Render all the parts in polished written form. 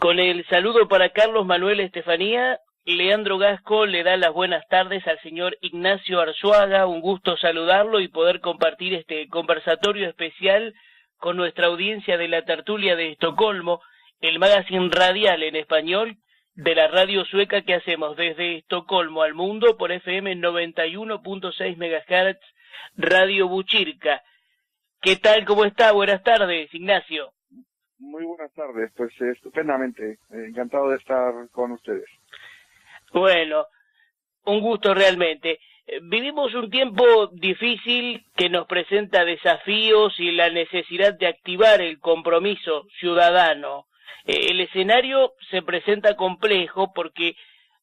Con el saludo para Carlos Manuel Estefanía, Leandro Gasco le da las buenas tardes al señor Ignacio Arzuaga. Un gusto saludarlo y poder compartir este conversatorio especial con nuestra audiencia de la tertulia de Estocolmo, el magazine radial en español de la radio sueca que hacemos desde Estocolmo al mundo por FM 91.6 MHz, Radio Buchirka. ¿Qué tal? ¿Cómo está? Buenas tardes, Ignacio. Muy buenas tardes, pues estupendamente, encantado de estar con ustedes. Bueno, un gusto realmente. Vivimos un tiempo difícil que nos presenta desafíos y la necesidad de activar el compromiso ciudadano. El escenario se presenta complejo porque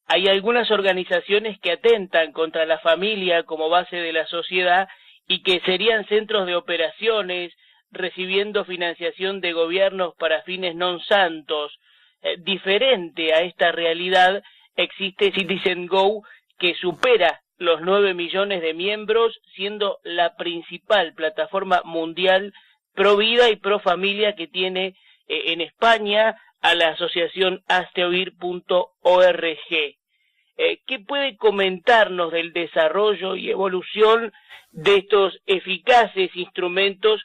hay algunas organizaciones que atentan contra la familia como base de la sociedad y que serían centros de operaciones, recibiendo financiación de gobiernos para fines non santos. Diferente a esta realidad existe Citizen Go, que supera los 9 millones de miembros, siendo la principal plataforma mundial pro vida y pro familia que tiene en España a la asociación hazteoír.org. ¿Qué puede comentarnos del desarrollo y evolución de estos eficaces instrumentos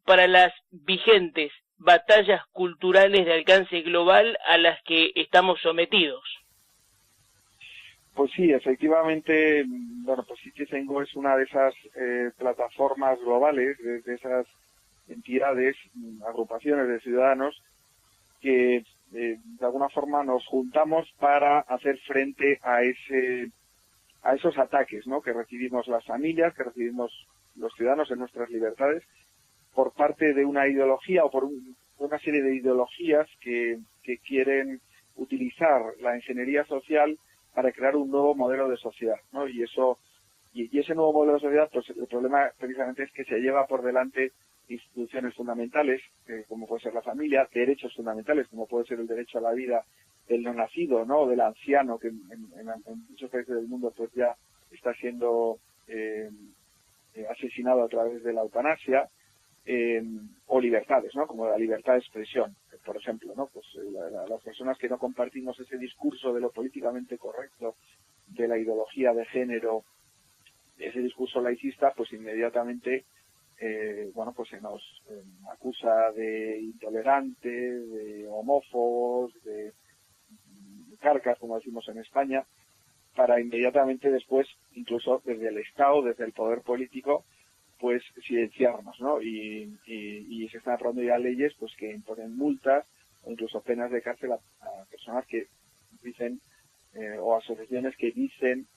para las vigentes batallas culturales de alcance global a las que estamos sometidos? Pues sí, efectivamente, bueno, pues Citizen Go es una de esas plataformas globales, de esas entidades, agrupaciones de ciudadanos que de alguna forma nos juntamos para hacer frente a esos ataques, ¿no?, que recibimos las familias, que recibimos los ciudadanos en nuestras libertades por parte de una ideología o por una serie de ideologías que quieren utilizar la ingeniería social para crear un nuevo modelo de sociedad, ¿no? Y ese nuevo modelo de sociedad, pues el problema precisamente es que se lleva por delante instituciones fundamentales, como puede ser la familia, derechos fundamentales, como puede ser el derecho a la vida del no nacido, ¿no?, o del anciano, que en muchos países del mundo pues ya está siendo asesinado a través de la eutanasia, o libertades, ¿no?, como la libertad de expresión, por ejemplo, ¿no? Pues las personas que no compartimos ese discurso de lo políticamente correcto, de la ideología de género, ese discurso laicista, pues inmediatamente bueno, pues se nos acusa de intolerantes, de homófobos, de carcas, como decimos en España, para inmediatamente después, incluso desde el Estado, desde el poder político, pues silenciarnos, ¿no? Y se están aprobando ya leyes pues que imponen multas o incluso penas de cárcel a personas que dicen, o asociaciones que dicen,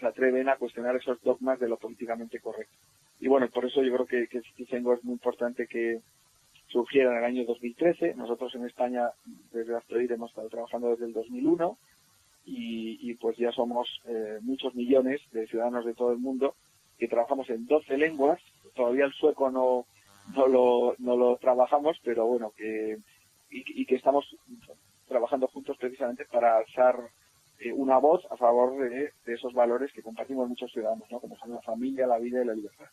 se atreven a cuestionar esos dogmas de lo políticamente correcto. Y bueno, por eso yo creo que Citizen Go es muy importante que surgiera en el año 2013. Nosotros en España, desde Hazteoír, hemos estado trabajando desde el 2001 y pues ya somos muchos millones de ciudadanos de todo el mundo que trabajamos en 12 lenguas. Todavía el sueco no lo trabajamos, pero bueno, que estamos trabajando juntos precisamente para alzar una voz a favor de esos valores que compartimos muchos ciudadanos, ¿no?, como son la familia, la vida y la libertad.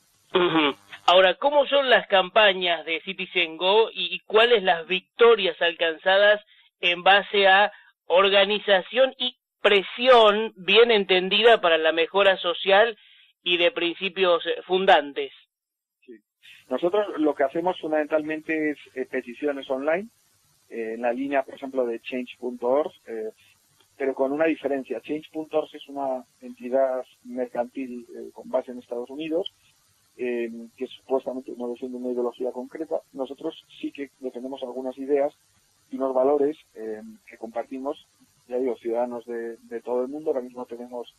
Ahora, ¿cómo son las campañas de Citizen Go y cuáles las victorias alcanzadas en base a organización y presión bien entendida para la mejora social y de principios fundantes? Sí. Nosotros lo que hacemos fundamentalmente es peticiones online, en la línea, por ejemplo, de change.org, pero con una diferencia. Change.org es una entidad mercantil con base en Estados Unidos, que supuestamente no defiende una ideología concreta. Nosotros sí que defendemos algunas ideas y unos valores que compartimos, ya digo, ciudadanos de todo el mundo. Ahora mismo tenemos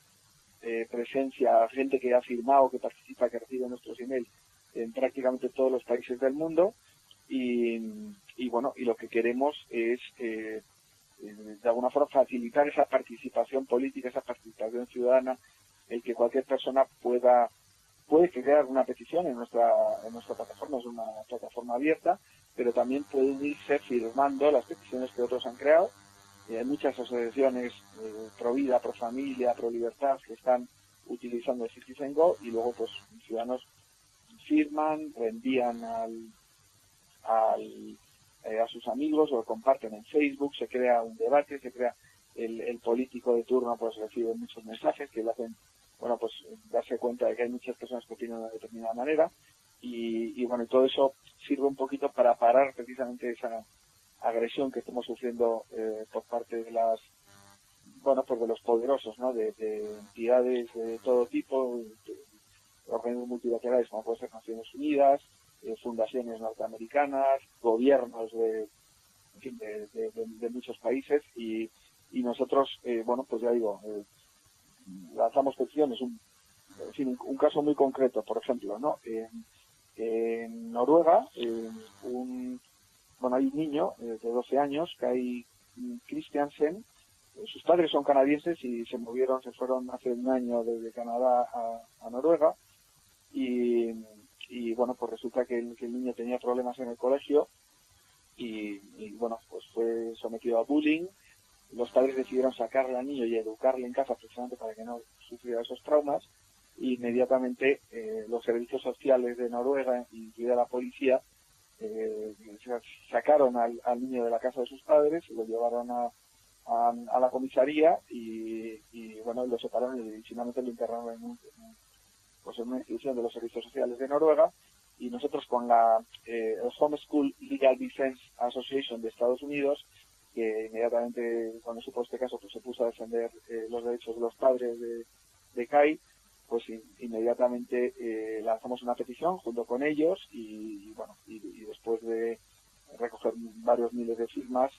presencia, gente que ha firmado, que participa, que recibe nuestros emails en prácticamente todos los países del mundo, y bueno, y lo que queremos es de alguna forma facilitar esa participación política, esa participación ciudadana, el que cualquier persona puede crear una petición en nuestra plataforma. Es una plataforma abierta, pero también pueden irse firmando las peticiones que otros han creado. Hay muchas asociaciones pro vida, pro familia, pro libertad que están utilizando el Citizen Go, y luego pues ciudadanos firman, reenvían al a sus amigos, lo comparten en Facebook, se crea un debate, se crea el político de turno pues recibe muchos mensajes que le hacen, bueno, pues darse cuenta de que hay muchas personas que opinan de una determinada manera y bueno, y todo eso sirve un poquito para parar precisamente esa agresión que estamos sufriendo por parte de las, bueno, pues de los poderosos, ¿no? De entidades de todo tipo, de organismos multilaterales como puede ser Naciones Unidas, fundaciones norteamericanas, gobiernos de muchos países y nosotros, bueno, pues ya digo, lanzamos peticiones, un caso muy concreto, por ejemplo, ¿no? En Noruega, hay un niño de 12 años, Kai Christiansen. Sus padres son canadienses y se fueron hace un año desde Canadá a Noruega y bueno, pues resulta que el niño tenía problemas en el colegio y bueno, pues fue sometido a bullying. Los padres decidieron sacarle al niño y educarle en casa precisamente para que no sufriera esos traumas. Inmediatamente los servicios sociales de Noruega, incluida la policía, sacaron al niño de la casa de sus padres y lo llevaron a la comisaría y bueno, lo separaron y finalmente lo internaron en una institución de los servicios sociales de Noruega. Y nosotros con la Homeschool Legal Defense Association de Estados Unidos, que inmediatamente cuando supo este caso pues se puso a defender los derechos de los padres de Kai, pues inmediatamente lanzamos una petición junto con ellos y bueno, y después de recoger varios miles de firmas,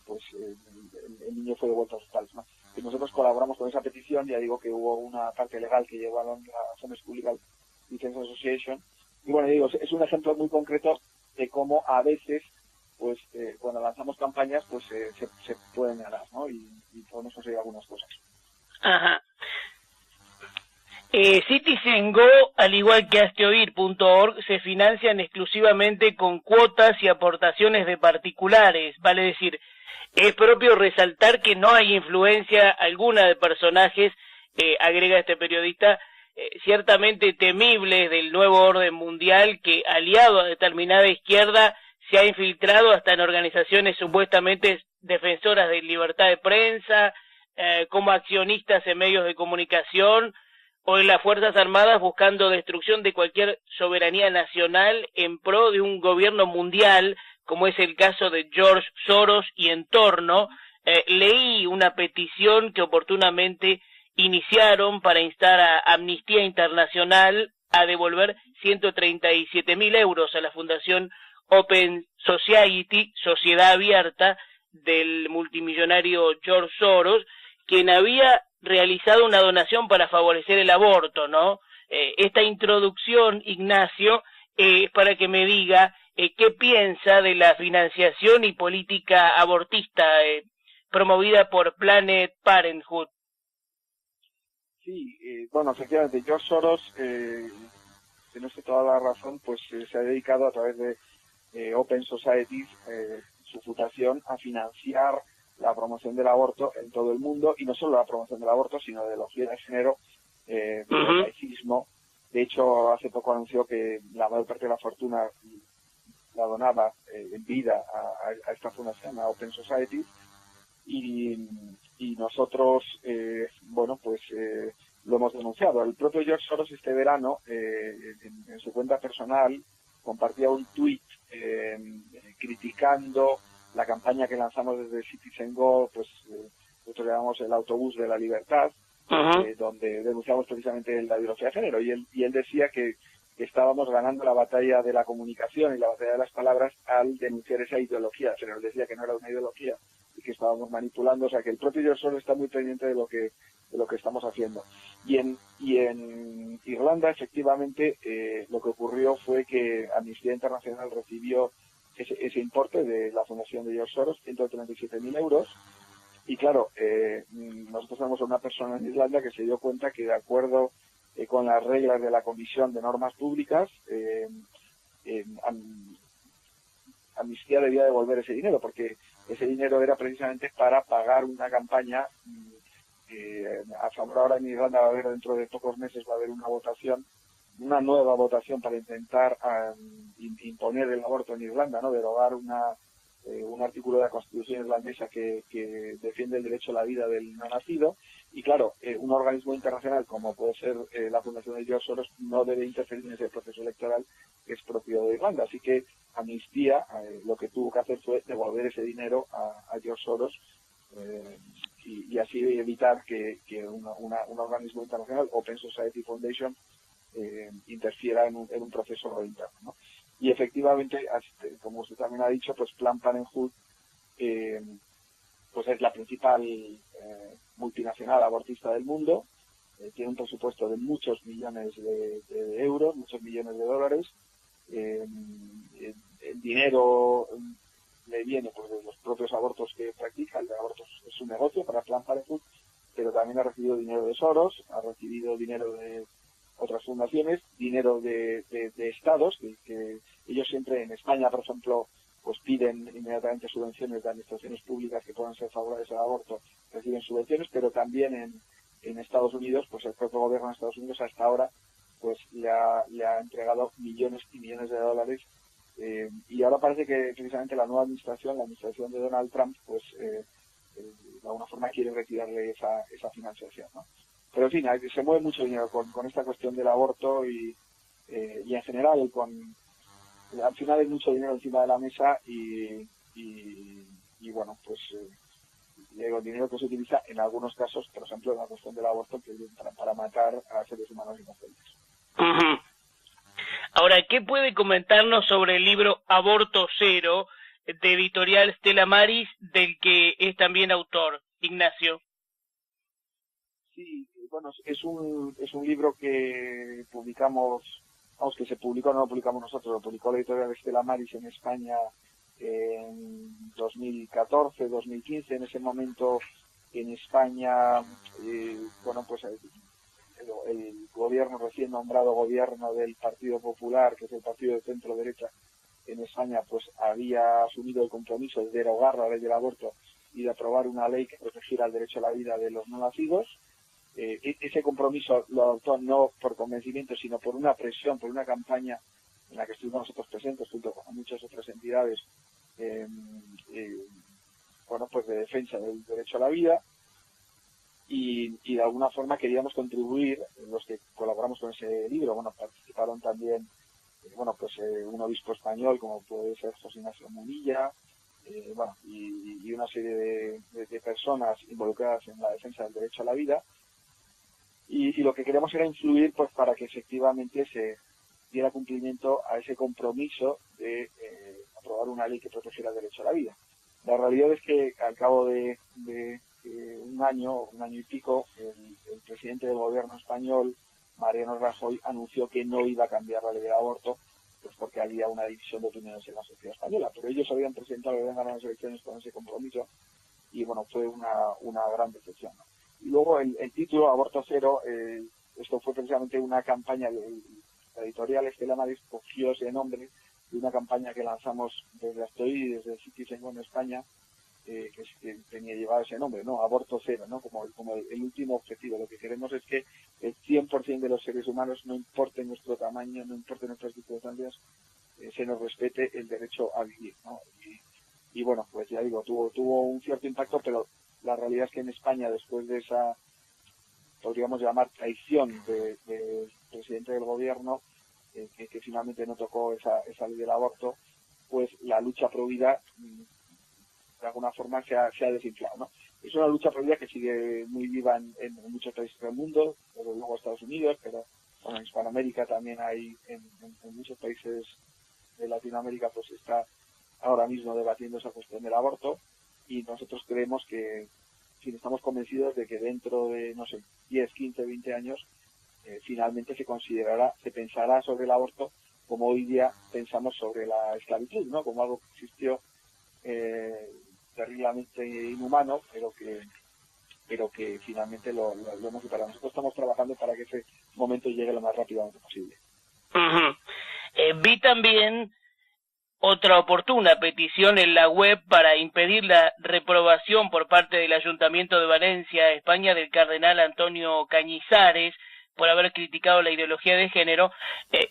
pues el niño fue devuelto a sus padres, ¿no? Y nosotros colaboramos con esa petición. Ya digo que hubo una parte legal que llevaron la Homeschool Legal Defense Association y bueno, digo, es un ejemplo muy concreto de cómo a veces pues cuando lanzamos campañas pues se pueden ganar, ¿no? Y podemos conseguir algunas cosas. Ajá. Citizen Go, al igual que hazteoír.org, se financian exclusivamente con cuotas y aportaciones de particulares. Vale decir, es propio resaltar que no hay influencia alguna de personajes, agrega este periodista, ciertamente temibles del nuevo orden mundial que, aliado a determinada izquierda, se ha infiltrado hasta en organizaciones supuestamente defensoras de libertad de prensa, como accionistas en medios de comunicación o en las Fuerzas Armadas, buscando destrucción de cualquier soberanía nacional en pro de un gobierno mundial, como es el caso de George Soros y entorno. Leí una petición que oportunamente iniciaron para instar a Amnistía Internacional a devolver 137.000 euros a la Fundación Open Society, Sociedad Abierta, del multimillonario George Soros, quien había realizado una donación para favorecer el aborto, ¿no? Esta introducción, Ignacio, es para que me diga qué piensa de la financiación y política abortista promovida por Planned Parenthood. Sí, bueno, efectivamente, George Soros, tiene usted toda la razón, pues se ha dedicado a través de Open Societies, su fundación, a financiar la promoción del aborto en todo el mundo, y no solo la promoción del aborto, sino de ideología de género, del laicismo. De hecho, hace poco anunció que la mayor parte de la fortuna la donaba en vida a esta fundación, a Open Society, y nosotros, bueno, pues lo hemos denunciado. El propio George Soros este verano, en su cuenta personal, compartía un tuit criticando la campaña que lanzamos desde Citizen Go, pues nosotros llamamos el autobús de la libertad, donde denunciamos precisamente la ideología de género, y él decía que estábamos ganando la batalla de la comunicación y la batalla de las palabras al denunciar esa ideología de género. Él decía que no era una ideología y que estábamos manipulando, o sea que el propio George Soros está muy pendiente de lo que estamos haciendo. Y en Irlanda, efectivamente, lo que ocurrió fue que Amnistía Internacional recibió ese importe de la fundación de George Soros, 137.000 euros, y claro, nosotros tenemos a una persona en Irlanda que se dio cuenta que, de acuerdo con las reglas de la Comisión de Normas Públicas, Amnistía debía devolver ese dinero, porque ese dinero era precisamente para pagar una campaña. A favor, ahora en Irlanda va a haber, dentro de pocos meses va a haber una nueva votación para intentar imponer el aborto en Irlanda, ¿no? Derogar una un artículo de la Constitución irlandesa que defiende el derecho a la vida del no nacido. Y claro, un organismo internacional como puede ser la Fundación de George Soros no debe interferir en ese proceso electoral que es propio de Irlanda. Así que Amnistía lo que tuvo que hacer fue devolver ese dinero a George Soros y así evitar que un organismo internacional, Open Society Foundation, interfiera en un proceso interno, ¿no? Y efectivamente, como usted también ha dicho, pues Planned Parenthood pues es la principal multinacional abortista del mundo, tiene un presupuesto de muchos millones de euros, muchos millones de dólares. El dinero le viene pues de los propios abortos que practica. El de abortos es un negocio para Planned Parenthood, pero también ha recibido dinero de Soros, ha recibido dinero de otras fundaciones, dinero de estados, que ellos siempre en España, por ejemplo, pues piden inmediatamente subvenciones de administraciones públicas que puedan ser favorables al aborto, reciben subvenciones, pero también en Estados Unidos, pues el propio gobierno de Estados Unidos hasta ahora pues le ha entregado millones y millones de dólares, y ahora parece que precisamente la nueva administración, la administración de Donald Trump, pues de alguna forma quiere retirarle esa financiación, ¿no? Pero en fin, se mueve mucho dinero con esta cuestión del aborto y en general al final hay mucho dinero encima de la mesa y bueno, pues digo, dinero que se utiliza en algunos casos, por ejemplo, en la cuestión del aborto, que para matar a seres humanos inocentes. Uh-huh. Ahora, ¿qué puede comentarnos sobre el libro Aborto Cero, de editorial Stella Maris, del que es también autor, Ignacio? Sí, bueno, es un libro que publicamos, que se publicó, no lo publicamos nosotros, lo publicó la editorial Stella Maris en España en 2014, 2015. En ese momento en España, bueno, pues el gobierno, recién nombrado gobierno del Partido Popular, que es el partido de centro derecha en España, pues había asumido el compromiso de derogar la ley del aborto y de aprobar una ley que protegiera el derecho a la vida de los no nacidos. Ese compromiso lo adoptó no por convencimiento, sino por una presión, por una campaña en la que estuvimos nosotros presentes junto con muchas otras entidades, bueno, pues de defensa del derecho a la vida, y de alguna forma queríamos contribuir, los que colaboramos con ese libro. Bueno, participaron también, bueno, pues un obispo español como puede ser José Ignacio Munilla, bueno, y una serie de personas involucradas en la defensa del derecho a la vida. Y lo que queríamos era influir pues para que efectivamente se diera cumplimiento a ese compromiso de aprobar una ley que protegiera el derecho a la vida. La realidad es que al cabo de un año y pico, el presidente del gobierno español, Mariano Rajoy, anunció que no iba a cambiar la ley del aborto, pues porque había una división de opiniones en la sociedad española. Pero ellos habían presentado, habían ganado las elecciones con ese compromiso, y bueno, fue una gran decepción, ¿no? Y luego el título, Aborto Cero, esto fue precisamente una campaña de la editorial Stella Maris, cogió ese nombre de una campaña que lanzamos desde Astoy y desde Citizen en España, que llevaba ese nombre, ¿no? Aborto Cero, ¿no? Como el último objetivo. Lo que queremos es que el 100% de los seres humanos, no importe nuestro tamaño, no importe nuestras circunstancias, se nos respete el derecho a vivir, ¿no? Y bueno, pues ya digo, tuvo un cierto impacto, pero la realidad es que en España, después de esa, podríamos llamar, traición del presidente del gobierno, que finalmente no tocó esa ley del aborto, pues la lucha pro vida de alguna forma se ha desinflado, ¿no? Es una lucha pro vida que sigue muy viva en muchos países del mundo, pero luego Estados Unidos, pero bueno, en Hispanoamérica también hay, en muchos países de Latinoamérica, pues está ahora mismo debatiendo esa cuestión del aborto. Y nosotros creemos que, estamos convencidos de que dentro de, no sé, 10, 15, 20 años, finalmente se pensará sobre el aborto como hoy día pensamos sobre la esclavitud, ¿no? Como algo que existió terriblemente inhumano, pero que finalmente lo hemos superado. Nosotros estamos trabajando para que ese momento llegue lo más rápidamente posible. Uh-huh. Vi también otra oportuna petición en la web para impedir la reprobación por parte del Ayuntamiento de Valencia, España, del cardenal Antonio Cañizares, por haber criticado la ideología de género,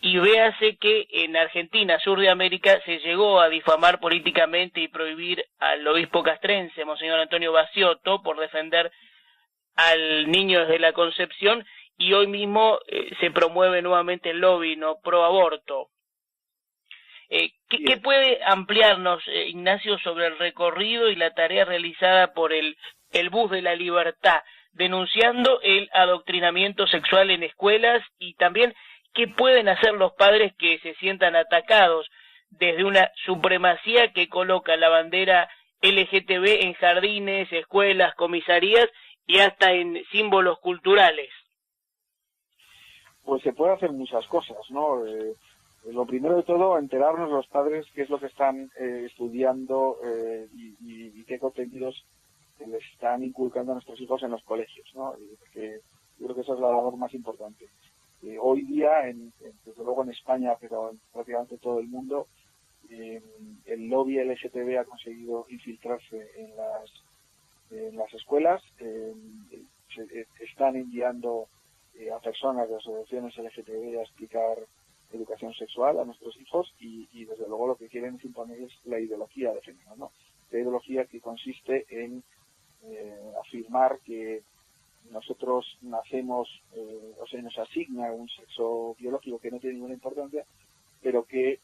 y véase que en Argentina, sur de América, se llegó a difamar políticamente y prohibir al obispo castrense, Monseñor Antonio Baciotto, por defender al niño desde la concepción, y hoy mismo se promueve nuevamente el lobby no pro aborto. ¿Qué puede ampliarnos, Ignacio, sobre el recorrido y la tarea realizada por el Bus de la Libertad, denunciando el adoctrinamiento sexual en escuelas, y también qué pueden hacer los padres que se sientan atacados desde una supremacía que coloca la bandera LGTB en jardines, escuelas, comisarías y hasta en símbolos culturales? Pues se puede hacer muchas cosas, ¿no? Lo primero de todo, enterarnos los padres qué es lo que están estudiando y qué contenidos les están inculcando a nuestros hijos en los colegios, ¿no? Porque yo creo que esa es la labor más importante. Hoy día, desde luego en España, pero en prácticamente todo el mundo, el lobby LGTB ha conseguido infiltrarse en las escuelas, están enviando a personas de asociaciones LGTB a explicar educación sexual a nuestros hijos y desde luego lo que quieren es imponerles la ideología de género, ¿no? La ideología que consiste en afirmar que nosotros nacemos, o sea, nos asigna un sexo biológico que no tiene ninguna importancia, pero que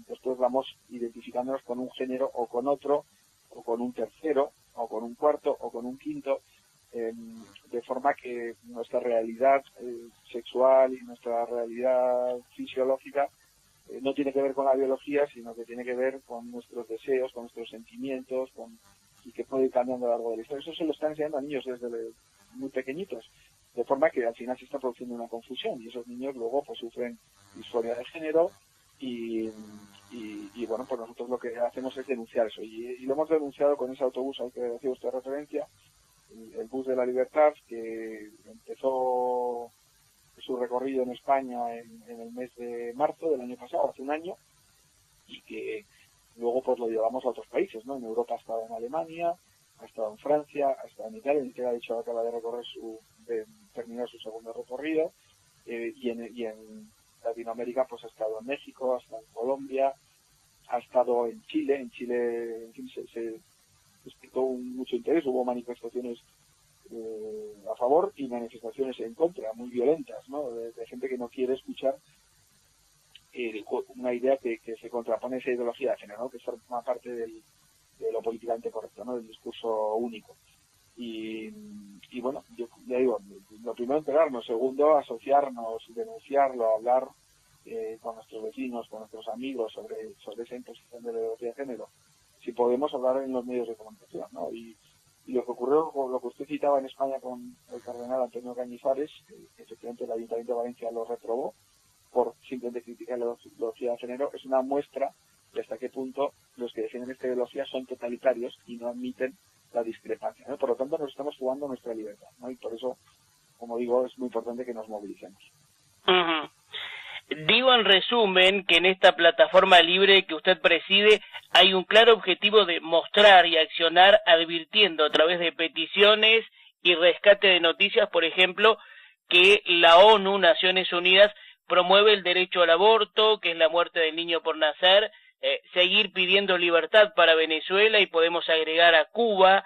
después vamos identificándonos con un género o con otro, o con un tercero, o con un cuarto, o con un quinto, de forma que nuestra realidad sexual y nuestra realidad fisiológica no tiene que ver con la biología, sino que tiene que ver con nuestros deseos, con nuestros sentimientos, y que puede ir cambiando a lo largo de la historia. Eso se lo están enseñando a niños desde muy pequeñitos, de forma que al final se está produciendo una confusión y esos niños luego pues sufren disforia de género y bueno, pues nosotros lo que hacemos es denunciar eso y lo hemos denunciado con ese autobús al que hacía usted referencia, el Bus de la Libertad, que empezó su recorrido en España en el mes de marzo del año pasado, hace un año, y que luego pues lo llevamos a otros países, ¿no? En Europa ha estado en Alemania, ha estado en Francia, ha estado en Italia, que ha dicho acaba de terminar su segundo recorrido, y en Latinoamérica pues ha estado en México, ha estado en Colombia, ha estado en Chile, en fin, se despertó mucho interés, hubo manifestaciones a favor y manifestaciones en contra, muy violentas, ¿no? De gente que no quiere escuchar una idea que se contrapone a esa ideología de género, ¿no? Que forma parte de lo políticamente correcto, ¿no? Del discurso único. Y bueno, yo ya digo, lo primero enterarnos, segundo asociarnos, denunciarlo, hablar con nuestros vecinos, con nuestros amigos sobre esa imposición de la ideología de género. Si podemos hablar en los medios de comunicación, ¿no? Y lo que ocurrió, lo que usted citaba en España con el cardenal Antonio Cañizares, que efectivamente el Ayuntamiento de Valencia lo reprobó por simplemente criticar la ideología de género, es una muestra de hasta qué punto los que defienden esta ideología son totalitarios y no admiten la discrepancia, ¿no? Por lo tanto, nos estamos jugando nuestra libertad, ¿no? Y por eso, como digo, es muy importante que nos movilicemos. Uh-huh. Digo en resumen que en esta plataforma libre que usted preside hay un claro objetivo de mostrar y accionar advirtiendo a través de peticiones y rescate de noticias, por ejemplo, que la ONU, Naciones Unidas, promueve el derecho al aborto, que es la muerte del niño por nacer, seguir pidiendo libertad para Venezuela y podemos agregar a Cuba.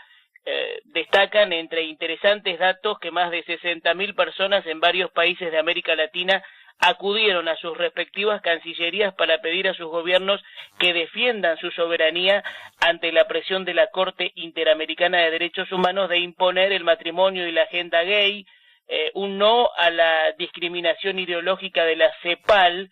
Destacan entre interesantes datos que más de 60.000 personas en varios países de América Latina acudieron a sus respectivas cancillerías para pedir a sus gobiernos que defiendan su soberanía ante la presión de la Corte Interamericana de Derechos Humanos de imponer el matrimonio y la agenda gay, un no a la discriminación ideológica de la CEPAL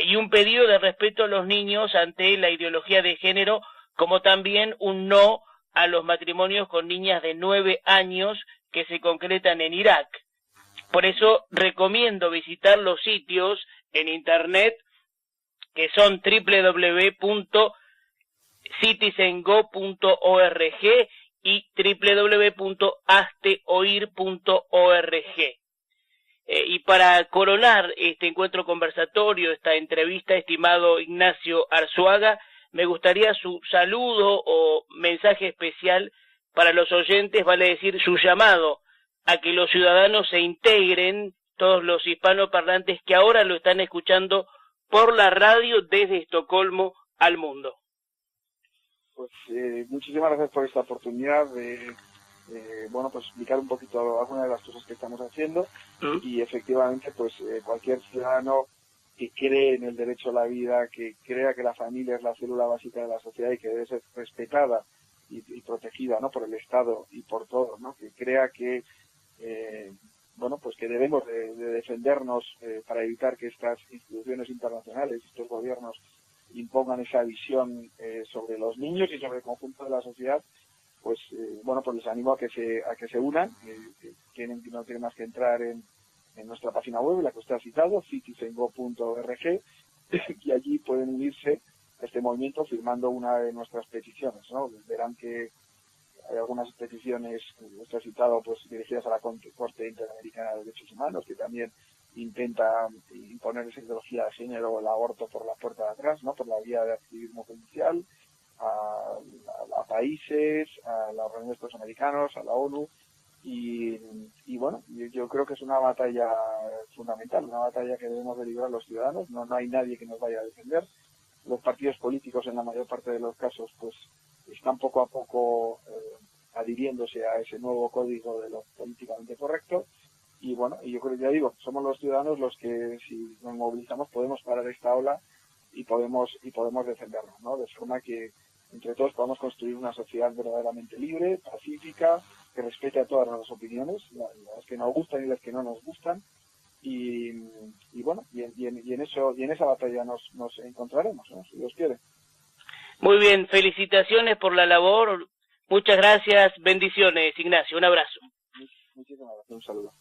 y un pedido de respeto a los niños ante la ideología de género, como también un no a los matrimonios con niñas de 9 años que se concretan en Irak. Por eso recomiendo visitar los sitios en internet que son www.citizengo.org y www.hazteoír.org. Y para coronar este encuentro conversatorio, esta entrevista, estimado Ignacio Arzuaga, me gustaría su saludo o mensaje especial para los oyentes, vale decir su llamado a que los ciudadanos se integren todos los hispanoparlantes que ahora lo están escuchando por la radio desde Estocolmo al mundo. Pues muchísimas gracias por esta oportunidad de bueno, pues explicar un poquito algunas de las cosas que estamos haciendo y efectivamente pues cualquier ciudadano que cree en el derecho a la vida, que crea que la familia es la célula básica de la sociedad y que debe ser respetada y protegida, ¿no?, por el Estado y por todos, ¿no?, que crea que bueno, pues que debemos de defendernos para evitar que estas instituciones internacionales, estos gobiernos impongan esa visión sobre los niños y sobre el conjunto de la sociedad, pues bueno, pues les animo a que se unan, no tienen más que entrar en nuestra página web, la que usted ha citado, citizengo.org, y allí pueden unirse a este movimiento firmando una de nuestras peticiones, ¿no? Verán que hay algunas peticiones, como usted ha citado, pues dirigidas a la Corte Interamericana de Derechos Humanos, que también intenta imponer esa ideología de género o el aborto por la puerta de atrás, ¿no?, por la vía de activismo judicial, a países, a la Organización de Estados Americanos, a la ONU, y bueno, yo creo que es una batalla fundamental, una batalla que debemos de librar los ciudadanos. No hay nadie que nos vaya a defender. Los partidos políticos, en la mayor parte de los casos, pues están poco a poco adhiriéndose a ese nuevo código de lo políticamente correcto. Y bueno, y yo creo, ya digo, somos los ciudadanos los que, si nos movilizamos, podemos parar esta ola y podemos defendernos, ¿no? De forma que entre todos podamos construir una sociedad verdaderamente libre, pacífica, que respete a todas las opiniones, las que nos gustan y las que no nos gustan, y bueno, y en esa batalla nos encontraremos, ¿no?, si Dios quiere. Muy bien, felicitaciones por la labor, muchas gracias, bendiciones, Ignacio, un abrazo. Muchísimas gracias, un saludo.